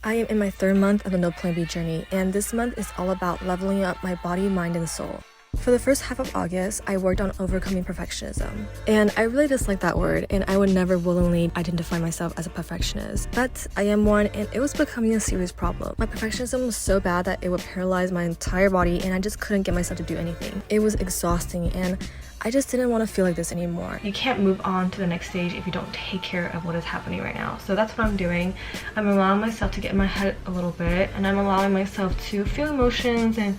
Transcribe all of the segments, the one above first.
I am in my 3rd month of the No Plan B journey, and this month is all about leveling up my body, mind, and soul. For the first half of August, I worked on overcoming perfectionism. And I really dislike that word, and I would never willingly identify myself as a perfectionist. But I am one, and it was becoming a serious problem. My perfectionism was so bad that it would paralyze my entire body, and I just couldn't get myself to do anything. It was exhausting, and I just didn't want to feel like this anymore. You can't move on to the next stage if you don't take care of what is happening right now. So that's what I'm doing. I'm allowing myself to get in my head a little bit, and I'm allowing myself to feel emotions and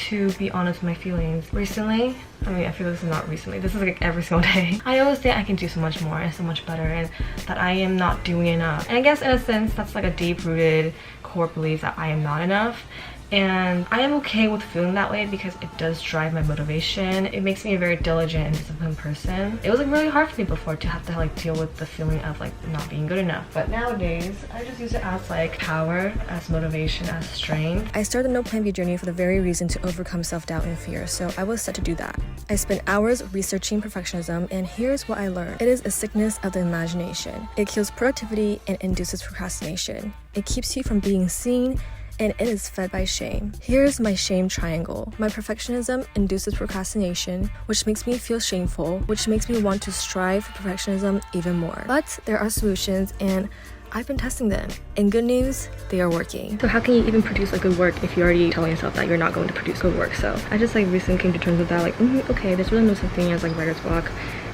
to be honest with my feelings. Recently, I feel this is not recently, this is like every single day, I always say I can do so much more and so much better, and that I am not doing enough. And I guess in a sense that's like a deep-rooted core belief that I am not enough. And I am okay with feeling that way because it does drive my motivation. It makes me a very diligent and disciplined person. It was like really hard for me before to have to like deal with the feeling of like not being good enough. But nowadays, I just use it as like power, as motivation, as strength. I started the No Plan B journey for the very reason to overcome self-doubt and fear, so I was set to do that. I spent hours researching perfectionism, and here's what I learned. It is a sickness of the imagination. It kills productivity and induces procrastination. It keeps you from being seen, and it is fed by shame. Here's my shame triangle. My perfectionism induces procrastination, which makes me feel shameful, which makes me want to strive for perfectionism even more. But there are solutions, and I've been testing them. And good news, they are working. So how can you even produce like good work if you're already telling yourself that you're not going to produce good work? So I just like recently came to terms with that, like, okay, there's really no such thing as like writer's block.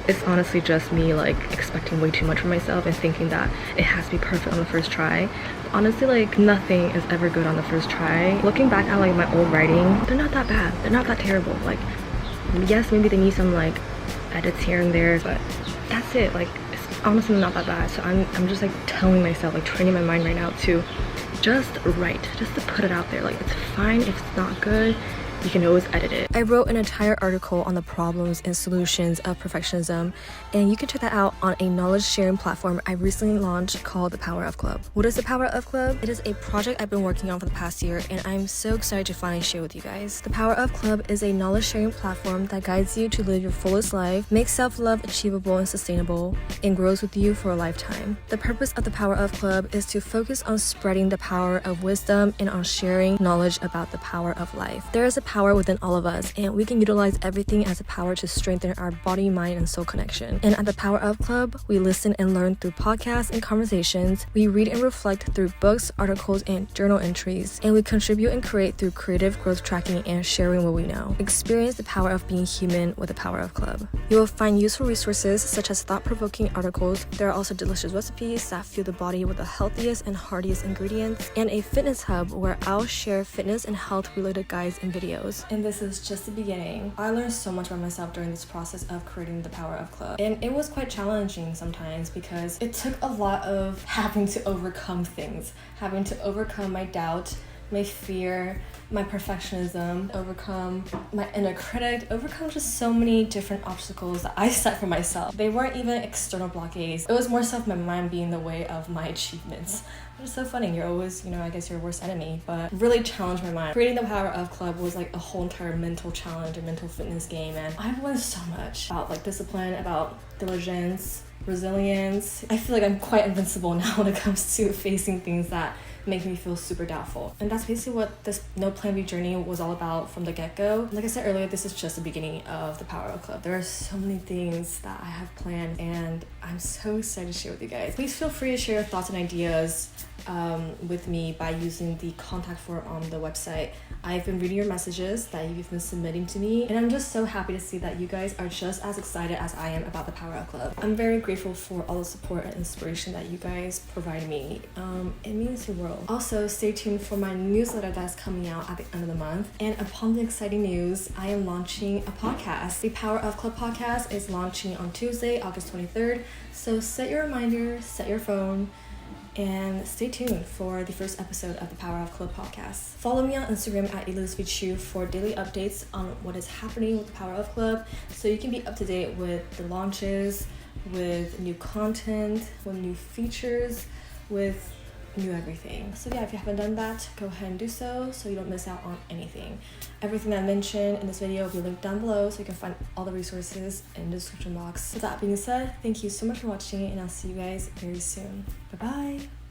It's honestly just me like expecting way too much from myself and thinking that it has to be perfect on the first try. Honestly, like nothing is ever good on the first try. Looking back at like my old writing, they're not that bad. They're not that terrible. Like, yes, maybe they need some like edits here and there, but that's it. Like, it's honestly not that bad. So I'm just like telling myself, like training my mind right now to just write, just to put it out there. Like, it's fine if it's not good. You can always edit it. I wrote an entire article on the problems and solutions of perfectionism, and you can check that out on a knowledge sharing platform I recently launched called the Power of Club. What is the Power of Club? It is a project I've been working on for the past year, and I'm so excited to finally share with you guys. The Power of Club is a knowledge sharing platform that guides you to live your fullest life, makes self-love achievable and sustainable, and grows with you for a lifetime. The purpose of the Power of Club is to focus on spreading the power of wisdom and on sharing knowledge about the power of life. There is a power within all of us, and we can utilize everything as a power to strengthen our body, mind, and soul connection. And at the Power of Club, we listen and learn through podcasts and conversations, we read and reflect through books, articles, and journal entries, and we contribute and create through creative growth tracking and sharing what we know. Experience the power of being human with the Power of Club. You will find useful resources such as thought-provoking articles. There are also delicious recipes that fuel the body with the healthiest and heartiest ingredients, and a fitness hub where I'll share fitness and health related guides and videos. And this is just the beginning. I learned so much about myself during this process of creating the Power of Club, and it was quite challenging sometimes because it took a lot of having to overcome things, having to overcome my doubt, my fear, my perfectionism, overcome my inner critic, overcome just so many different obstacles that I set for myself. They weren't even external blockades. It was more so my mind being in the way of my achievements. It's so funny, you're always, I guess your worst enemy, but really challenged my mind. Creating the Power of Club was like a whole entire mental challenge, a mental fitness game, and I've learned so much about like discipline, about diligence, resilience. I feel like I'm quite invincible now when it comes to facing things that make me feel super doubtful. And that's basically what this No Plan B journey was all about from the get-go. Like I said earlier, this is just the beginning of the Power of Club. There are so many things that I have planned, and I'm so excited to share with you guys. Please feel free to share your thoughts and ideas with me by using the contact form on the website. I've been reading your messages that you've been submitting to me, and I'm just so happy to see that you guys are just as excited as I am about the Power of Club. I'm very grateful for all the support and inspiration that you guys provide me. It means the world. Also, stay tuned for my newsletter that's coming out at the end of the month. And upon the exciting news, I am launching a podcast. The Power of Club podcast is launching on Tuesday, August 23rd. So set your reminder, set your phone, and stay tuned for the first episode of the Power of Club podcast. Follow me on Instagram at ElizabethChu for daily updates on what is happening with the Power of Club, so you can be up to date with the launches, with new content, with new features, with new everything. So yeah, if you haven't done that, go ahead and do so you don't miss out on anything. Everything that I mentioned in this video will be linked down below, so you can find all the resources in the description box. With that being said, thank you so much for watching, and I'll see you guys very soon. Bye bye.